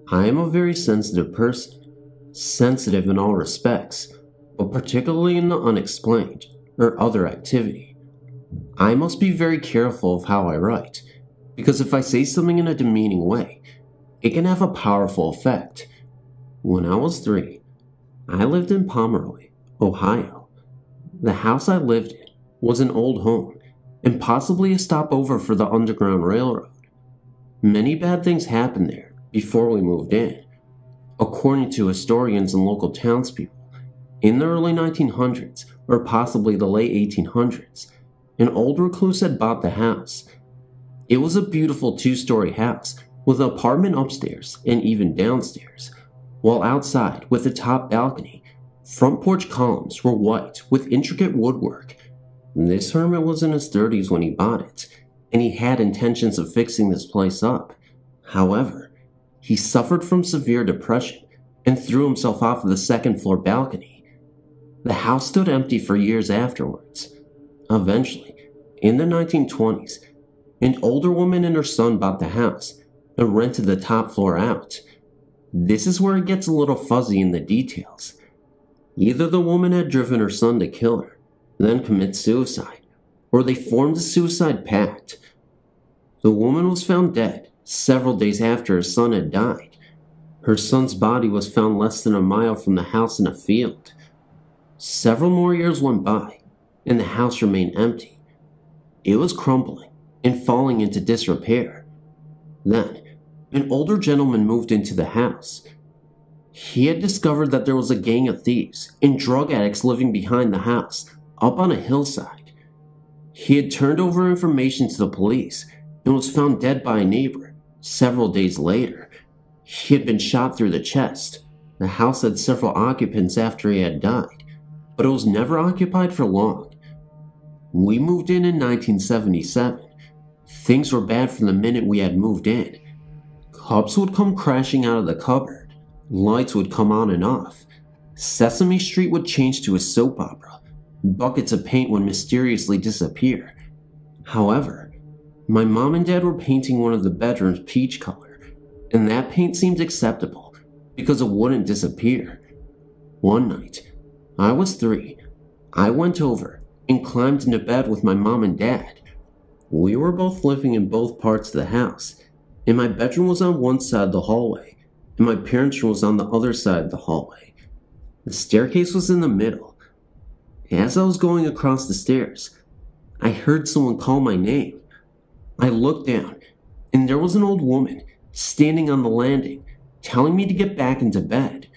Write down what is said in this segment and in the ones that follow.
I am a very sensitive person, sensitive in all respects, but particularly in the unexplained or other activity. I must be very careful of how I write, because if I say something in a demeaning way, it can have a powerful effect. When I was 3, I lived in Pomeroy, Ohio. The house I lived in was an old home and possibly a stopover for the Underground Railroad. Many bad things happened there before we moved in. According to historians and local townspeople, in the early 1900s or possibly the late 1800s, an old recluse had bought the house. It was a beautiful 2-story house with an apartment upstairs and even downstairs, while outside with a top balcony, front porch columns were white with intricate woodwork. This hermit was in his 30s when he bought it, and he had intentions of fixing this place up. However, he suffered from severe depression and threw himself off of the 2nd floor balcony. The house stood empty for years afterwards. Eventually, in the 1920s, an older woman and her son bought the house and rented the top floor out. This is where it gets a little fuzzy in the details. Either the woman had driven her son to kill her, then commit suicide, or they formed a suicide pact. The woman was found dead several days after her son had died. Her son's body was found less than a mile from the house in a field. Several more years went by, and the house remained empty. It was crumbling and falling into disrepair. Then, an older gentleman moved into the house. He had discovered that there was a gang of thieves and drug addicts living behind the house, up on a hillside. He had turned over information to the police and was found dead by a neighbor several days later. He had been shot through the chest. The house had several occupants after he had died, but it was never occupied for long. We moved in 1977. Things were bad from the minute we had moved in. Cups would come crashing out of the cupboard. Lights would come on and off. Sesame Street would change to a soap opera. Buckets of paint would mysteriously disappear. However, my mom and dad were painting one of the bedrooms peach color, and that paint seemed acceptable because it wouldn't disappear. One night, I was 3. I went over and climbed into bed with my mom and dad. We were both living in both parts of the house, and my bedroom was on one side of the hallway, and my parents' room was on the other side of the hallway. The staircase was in the middle. As I was going across the stairs, I heard someone call my name. I looked down, and there was an old woman standing on the landing, telling me to get back into bed.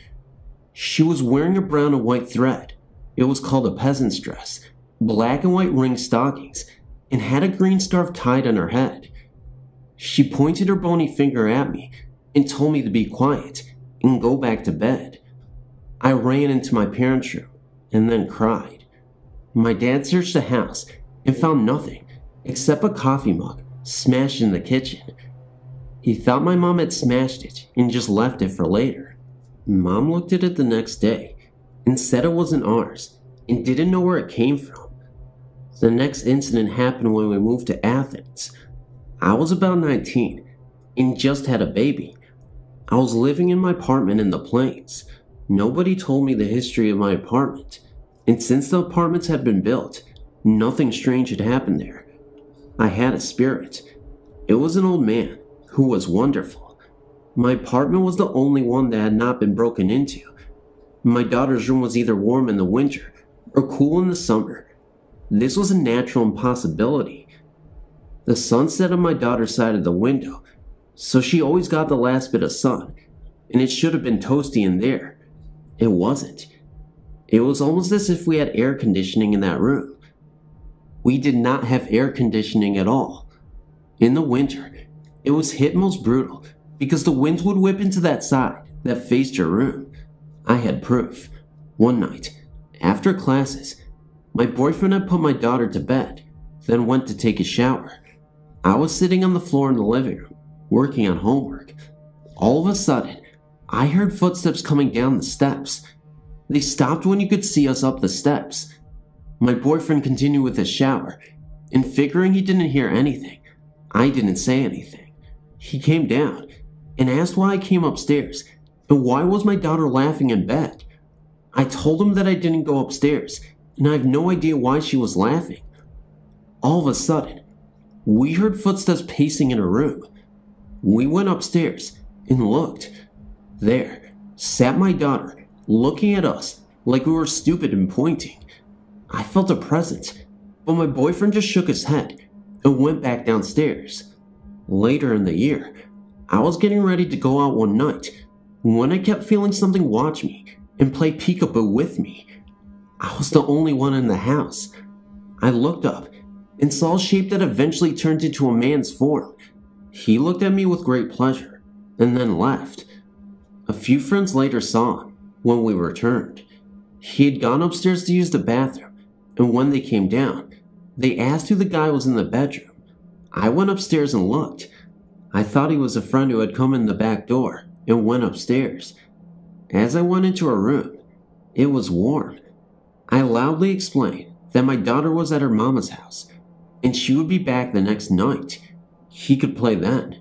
She was wearing a brown and white thread. It was called a peasant's dress, black and white ring stockings, and had a green scarf tied on her head. She pointed her bony finger at me and told me to be quiet and go back to bed. I ran into my parents' room and then cried. My dad searched the house and found nothing except a coffee mug smashed in the kitchen. He thought my mom had smashed it and just left it for later. Mom looked at it the next day and said it wasn't ours and didn't know where it came from. The next incident happened when we moved to Athens. I was about 19 and just had a baby. I was living in my apartment in the Plains. Nobody told me the history of my apartment, and since the apartments had been built, nothing strange had happened there. I had a spirit. It was an old man who was wonderful. My apartment was the only one that had not been broken into. My daughter's room was either warm in the winter or cool in the summer. This was a natural impossibility. The sun set on my daughter's side of the window, so she always got the last bit of sun, and it should have been toasty in there. It wasn't. It was almost as if we had air conditioning in that room. We did not have air conditioning at all. In the winter, it was hit most brutal because the wind would whip into that side that faced your room. I had proof. One night, after classes, my boyfriend had put my daughter to bed, then went to take a shower. I was sitting on the floor in the living room, working on homework. All of a sudden, I heard footsteps coming down the steps. They stopped when you could see us up the steps. My boyfriend continued with his shower, and figuring he didn't hear anything, I didn't say anything. He came down, and asked why I came upstairs and why was my daughter laughing in bed. I told him that I didn't go upstairs and I have no idea why she was laughing. All of a sudden, we heard footsteps pacing in her room. We went upstairs and looked. There sat my daughter, looking at us like we were stupid and pointing. I felt a presence, but my boyfriend just shook his head and went back downstairs. Later in the year, I was getting ready to go out one night when I kept feeling something watch me and play peekaboo with me. I was the only one in the house. I looked up and saw a shape that eventually turned into a man's form. He looked at me with great pleasure and then left. A few friends later saw him when we returned. He had gone upstairs to use the bathroom, and when they came down, they asked who the guy was in the bedroom. I went upstairs and looked. I thought he was a friend who had come in the back door and went upstairs. As I went into her room, it was warm. I loudly explained that my daughter was at her mama's house and she would be back the next night. He could play then.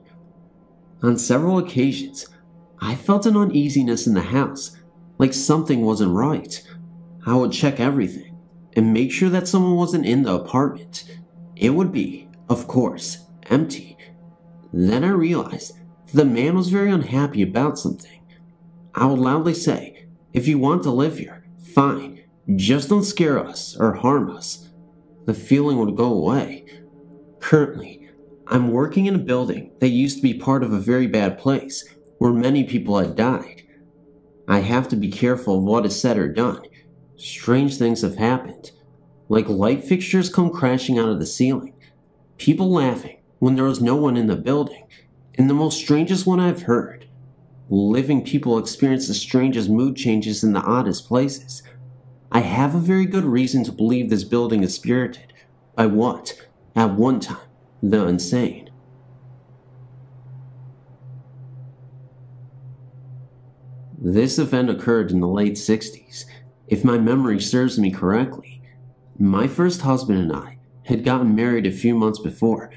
On several occasions, I felt an uneasiness in the house, like something wasn't right. I would check everything and make sure that someone wasn't in the apartment. It would be, of course, empty. Then I realized the man was very unhappy about something. I would loudly say, "If you want to live here, fine, just don't scare us or harm us." The feeling would go away. Currently, I'm working in a building that used to be part of a very bad place where many people had died. I have to be careful of what is said or done. Strange things have happened, like light fixtures come crashing out of the ceiling, people laughing when there was no one in the building, and the most strangest one I've heard, living people experience the strangest mood changes in the oddest places. I have a very good reason to believe this building is spirited by what, at one time, the insane. This event occurred in the late 60s. If my memory serves me correctly, my first husband and I had gotten married a few months before,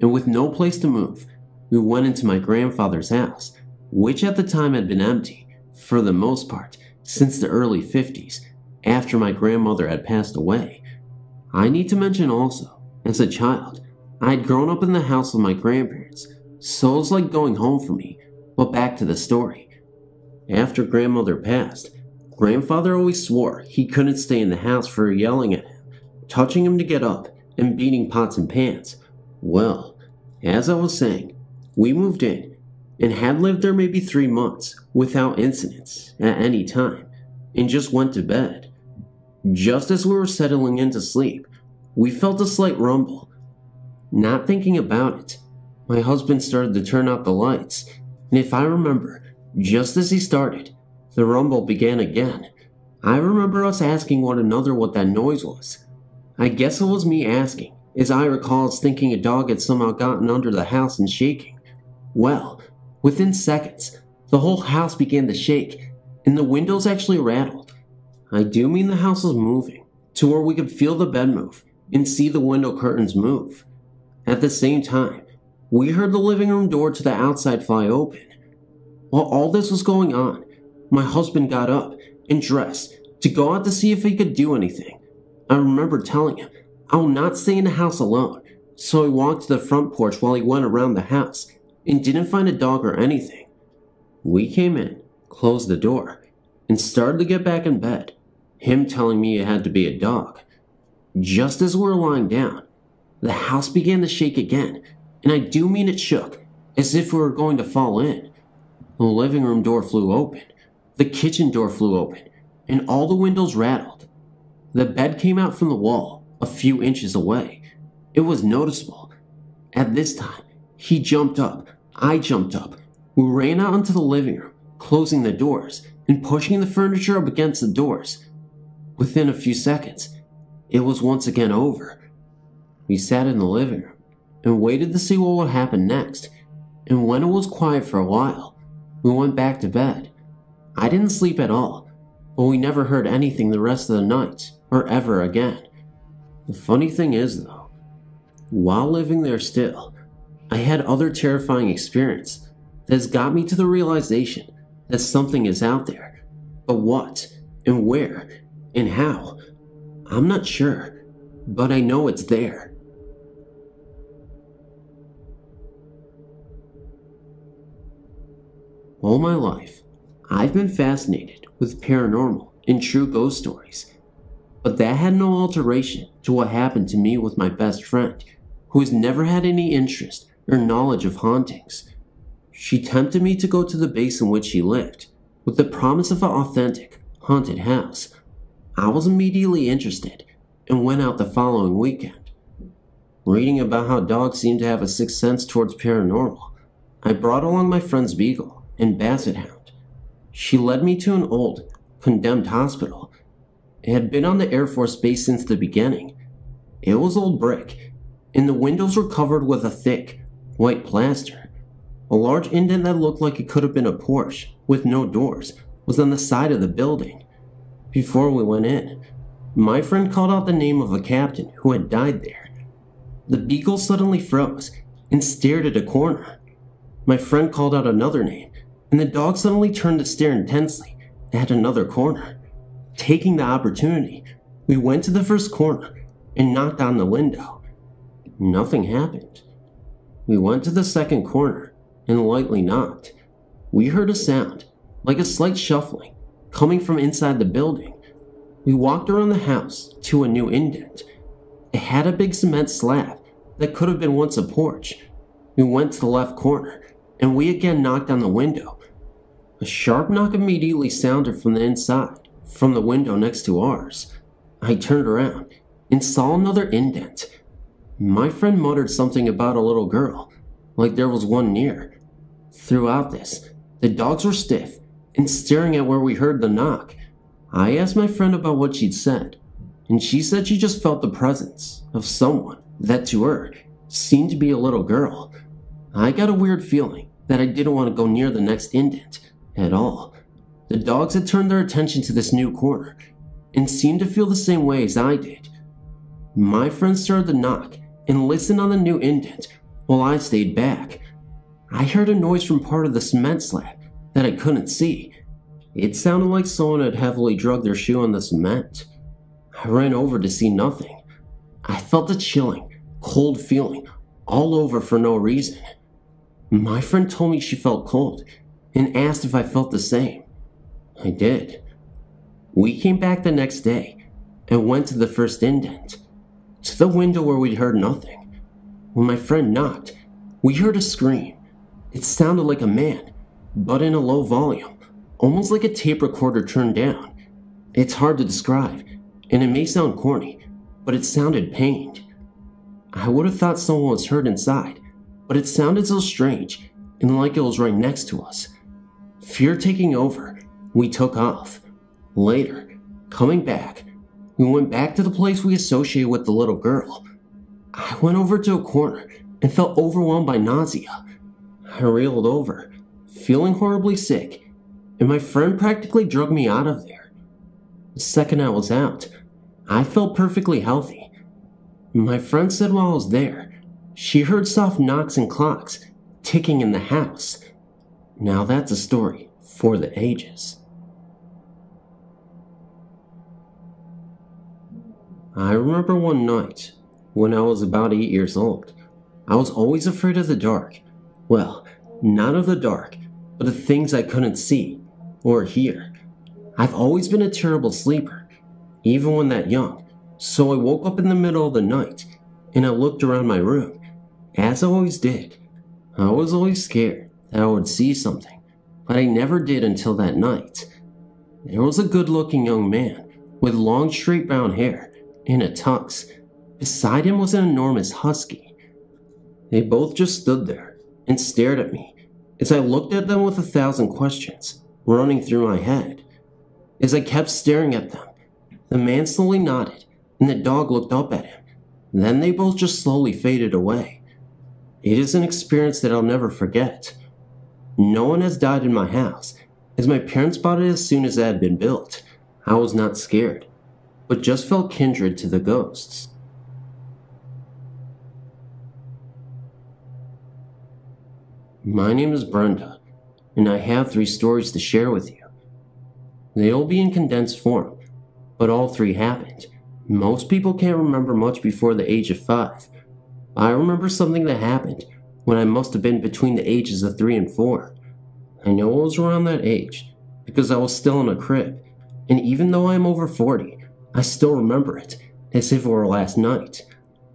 and with no place to move, we went into my grandfather's house, which at the time had been empty, for the most part, since the early 50s, after my grandmother had passed away. I need to mention also, as a child, I had grown up in the house with my grandparents, so it was like going home for me. But back to the story. After grandmother passed, grandfather always swore he couldn't stay in the house for her yelling at him, touching him to get up, and beating pots and pans. Well, as I was saying, we moved in, and had lived there maybe 3 months, without incidents, at any time, and just went to bed. Just as we were settling into sleep, we felt a slight rumble. Not thinking about it, my husband started to turn out the lights, and if I remember, just as he started, the rumble began again. I remember us asking one another what that noise was. I guess it was me asking, as I recall us thinking a dog had somehow gotten under the house and shaking. Well, within seconds, the whole house began to shake, and the windows actually rattled. I do mean the house was moving, to where we could feel the bed move and see the window curtains move. At the same time, we heard the living room door to the outside fly open. While all this was going on, my husband got up and dressed to go out to see if he could do anything. I remember telling him I will not stay in the house alone, so he walked to the front porch while he went around the house and didn't find a dog or anything. We came in, closed the door, and started to get back in bed, him telling me it had to be a dog. Just as we were lying down, the house began to shake again, and I do mean it shook, as if we were going to fall in. The living room door flew open, the kitchen door flew open, and all the windows rattled. The bed came out from the wall, a few inches away. It was noticeable. At this time, he jumped up, I jumped up. We ran out into the living room, closing the doors, and pushing the furniture up against the doors. Within a few seconds, it was once again over. We sat in the living room and waited to see what would happen next, and when it was quiet for a while, we went back to bed. I didn't sleep at all, but we never heard anything the rest of the night, or ever again. The funny thing is though, while living there still, I had other terrifying experiences that has got me to the realization that something is out there. But what, and where, and how? I'm not sure, but I know it's there. All my life, I've been fascinated with paranormal and true ghost stories, but that had no alteration to what happened to me with my best friend, who has never had any interest or knowledge of hauntings. She tempted me to go to the base in which she lived, with the promise of an authentic, haunted house. I was immediately interested, and went out the following weekend. Reading about how dogs seem to have a sixth sense towards paranormal, I brought along my friend's beagle and basset hound. She led me to an old, condemned hospital. It had been on the Air Force base since the beginning. It was old brick, and the windows were covered with a thick, white plaster. A large indent that looked like it could have been a porch, with no doors, was on the side of the building. Before we went in, my friend called out the name of a captain who had died there. The beagle suddenly froze and stared at a corner. My friend called out another name, and the dog suddenly turned to stare intensely at another corner. Taking the opportunity, we went to the first corner and knocked on the window. Nothing happened. We went to the second corner and lightly knocked. We heard a sound, like a slight shuffling, coming from inside the building. We walked around the house to a new indent. It had a big cement slab that could have been once a porch. We went to the left corner, and we again knocked on the window. A sharp knock immediately sounded from the inside, from the window next to ours. I turned around and saw another indent. My friend muttered something about a little girl, like there was one near. Throughout this, the dogs were stiff and staring at where we heard the knock. I asked my friend about what she'd said, and she said she just felt the presence of someone that to her seemed to be a little girl. I got a weird feeling that I didn't want to go near the next indent at all. The dogs had turned their attention to this new corner and seemed to feel the same way as I did. My friend started to knock and listened on the new indent while I stayed back. I heard a noise from part of the cement slab that I couldn't see. It sounded like someone had heavily drugged their shoe on the cement. I ran over to see nothing. I felt a chilling, cold feeling all over for no reason. My friend told me she felt cold and asked if I felt the same. I did. We came back the next day and went to the first indent, to the window where we'd heard nothing. When my friend knocked, we heard a scream. It sounded like a man, but in a low volume, almost like a tape recorder turned down. It's hard to describe, and it may sound corny, but it sounded pained. I would have thought someone was hurt inside, but it sounded so strange and like it was right next to us. Fear taking over, we took off. Later, coming back, we went back to the place we associated with the little girl. I went over to a corner and felt overwhelmed by nausea. I reeled over, feeling horribly sick, and my friend practically drugged me out of there. The second I was out, I felt perfectly healthy. My friend said while I was there, she heard soft knocks and clocks ticking in the house. Now that's a story for the ages. I remember one night, when I was about 8 years old, I was always afraid of the dark. Well, not of the dark, but of things I couldn't see or hear. I've always been a terrible sleeper, even when that young, so I woke up in the middle of the night and I looked around my room. As I always did, I was always scared that I would see something, but I never did until that night. There was a good-looking young man with long straight brown hair and a tux. Beside him was an enormous husky. They both just stood there and stared at me as I looked at them with 1,000 questions running through my head. As I kept staring at them, the man slowly nodded and the dog looked up at him. Then they both just slowly faded away. It is an experience that I'll never forget. No one has died in my house, as my parents bought it as soon as it had been built. I was not scared, but just felt kindred to the ghosts. My name is Brenda, and I have 3 stories to share with you. They'll be in condensed form, but all 3 happened. Most people can't remember much before the age of 5. I remember something that happened when I must have been between the ages of 3 and 4. I know it was around that age because I was still in a crib, and even though I am over 40, I still remember it as if it were last night.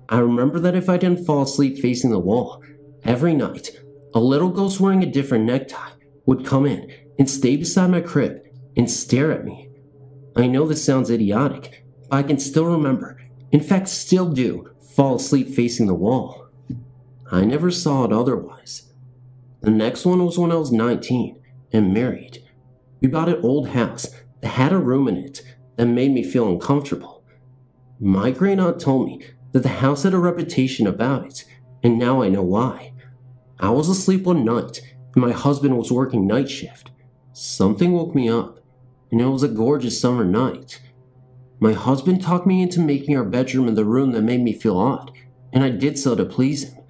I remember that if I didn't fall asleep facing the wall, every night, a little ghost wearing a different necktie would come in and stay beside my crib and stare at me. I know this sounds idiotic, but I can still remember, in fact still do, fall asleep facing the wall. I never saw it otherwise. The next one was when I was 19 and married. We bought an old house that had a room in it that made me feel uncomfortable. My great aunt told me that the house had a reputation about it, and now I know why. I was asleep one night, and my husband was working night shift. Something woke me up, and it was a gorgeous summer night. My husband talked me into making our bedroom in the room that made me feel odd, and I did so to please him.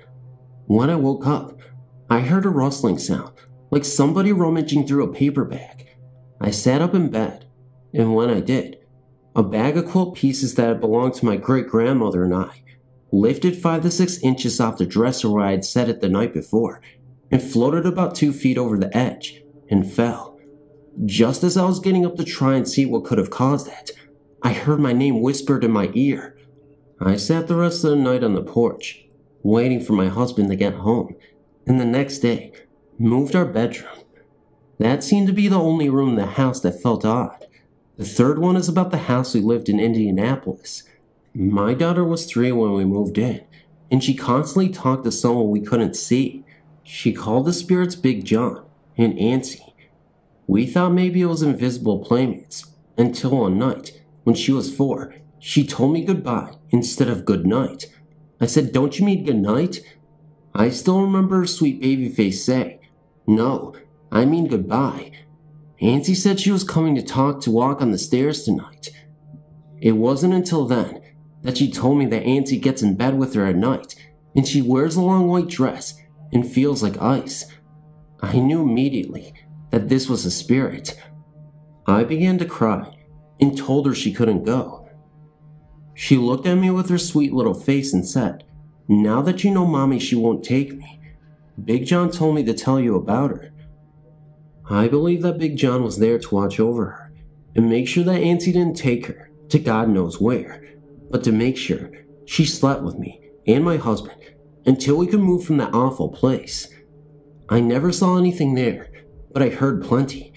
When I woke up, I heard a rustling sound, like somebody rummaging through a paper bag. I sat up in bed, and when I did, a bag of quilt pieces that had belonged to my great-grandmother and I lifted 5 to 6 inches off the dresser where I had set it the night before and floated about 2 feet over the edge and fell. Just as I was getting up to try and see what could have caused that, I heard my name whispered in my ear. I sat the rest of the night on the porch, waiting for my husband to get home, and the next day moved our bedroom. That seemed to be the only room in the house that felt odd. The third one is about the house we lived in Indianapolis. My daughter was 3 when we moved in, and she constantly talked to someone we couldn't see. She called the spirits Big John and Auntie. We thought maybe it was invisible playmates, until one night, when she was 4, she told me goodbye instead of good night. I said, "Don't you mean good night?" I still remember her sweet baby face say, "No, I mean goodbye." Auntie said she was coming to walk on the stairs tonight. It wasn't until then that she told me that Auntie gets in bed with her at night, and she wears a long white dress and feels like ice. I knew immediately that this was a spirit. I began to cry and told her she couldn't go. She looked at me with her sweet little face and said, "Now that you know Mommy, she won't take me. Big John told me to tell you about her." I believe that Big John was there to watch over her and make sure that Auntie didn't take her to God knows where, but to make sure she slept with me and my husband until we could move from that awful place. I never saw anything there, but I heard plenty.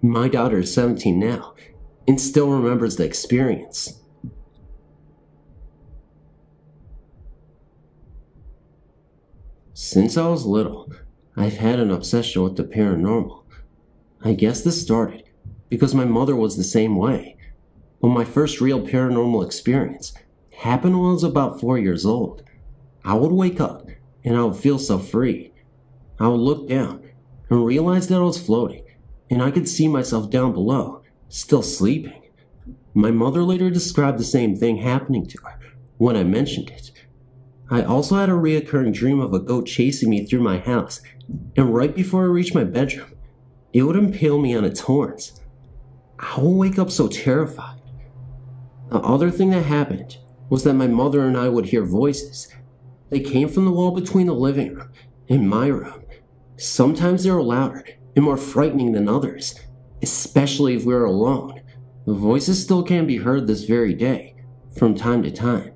My daughter is 17 now and still remembers the experience. Since I was little, I've had an obsession with the paranormal. I guess this started because my mother was the same way. But my first real paranormal experience happened when I was about 4 years old. I would wake up and I would feel so free. I would look down and realize that I was floating, and I could see myself down below, still sleeping. My mother later described the same thing happening to her when I mentioned it. I also had a reoccurring dream of a goat chasing me through my house, and right before I reached my bedroom, it would impale me on its horns. I would wake up so terrified. The other thing that happened was that my mother and I would hear voices. They came from the wall between the living room and my room. Sometimes they were louder and more frightening than others, especially if we were alone. The voices still can be heard this very day, from time to time.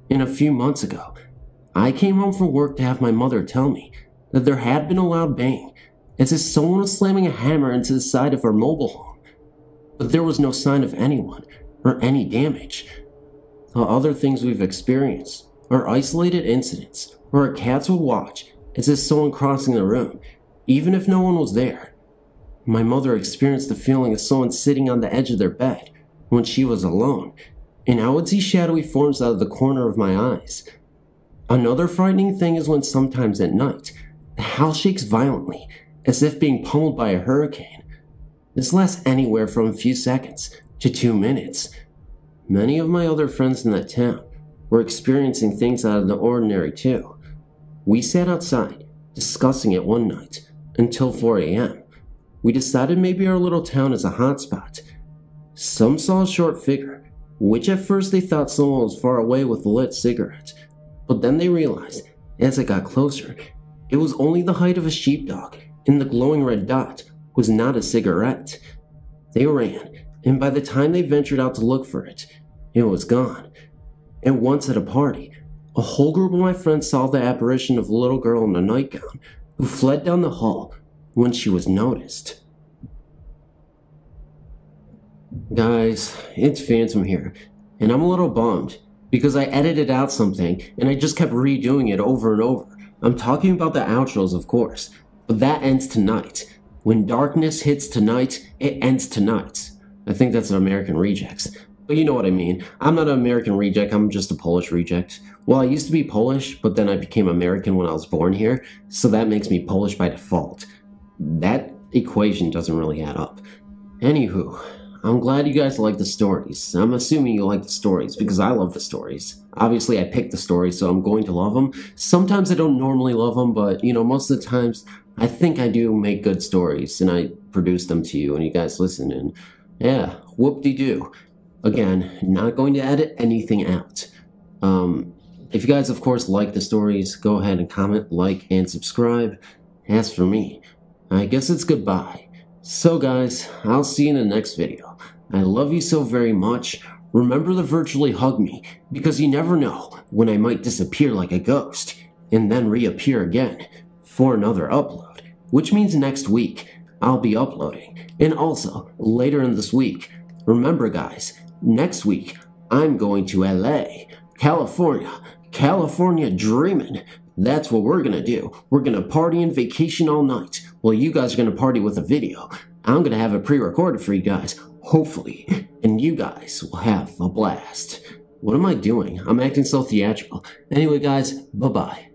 And a few months ago, I came home from work to have my mother tell me that there had been a loud bang, as if someone was slamming a hammer into the side of our mobile home. But there was no sign of anyone or any damage. The other things we've experienced are isolated incidents where our cats would watch as if someone crossing the room, even if no one was there. My mother experienced the feeling of someone sitting on the edge of their bed when she was alone, and I would see shadowy forms out of the corner of my eyes. Another frightening thing is when sometimes at night, the house shakes violently, as if being pummeled by a hurricane. This lasts anywhere from a few seconds to 2 minutes. Many of my other friends in that town were experiencing things out of the ordinary too. We sat outside, discussing it one night, until 4 a.m., we decided maybe our little town is a hotspot. Some saw a short figure, which at first they thought someone was far away with a lit cigarette, but then they realized, as it got closer, it was only the height of a sheepdog, and the glowing red dot was not a cigarette. They ran, and by the time they ventured out to look for it, it was gone. And once at a party, a whole group of my friends saw the apparition of a little girl in a nightgown who fled down the hall when she was noticed. Guys, it's Phantom here, and I'm a little bummed because I edited out something and I just kept redoing it over and over. I'm talking about the outros, of course, but that ends tonight. When darkness hits tonight, it ends tonight. I think that's an American Rejects, but you know what I mean. I'm not an American reject, I'm just a Polish reject. Well, I used to be Polish, but then I became American when I was born here, so that makes me Polish by default. That equation doesn't really add up. Anywho, I'm glad you guys like the stories. I'm assuming you like the stories because I love the stories. Obviously, I picked the stories, so I'm going to love them. Sometimes I don't normally love them, but, you know, most of the times, I think I do make good stories, and I produce them to you, and you guys listen, and yeah, whoop-de-doo. Again, not going to edit anything out. If you guys, of course, like the stories, go ahead and comment, like, and subscribe. As for me, I guess it's goodbye. So guys, I'll see you in the next video. I love you so very much. Remember to virtually hug me, because you never know when I might disappear like a ghost, and then reappear again for another upload, which means next week I'll be uploading, and also later in this week. Remember guys, next week I'm going to LA, California dreaming. That's what we're gonna do. We're gonna party and vacation all night. Well, you guys are gonna party with a video. I'm gonna have it pre-recorded for you guys, hopefully, and you guys will have a blast. What am I doing? I'm acting so theatrical. Anyway guys, bye-bye.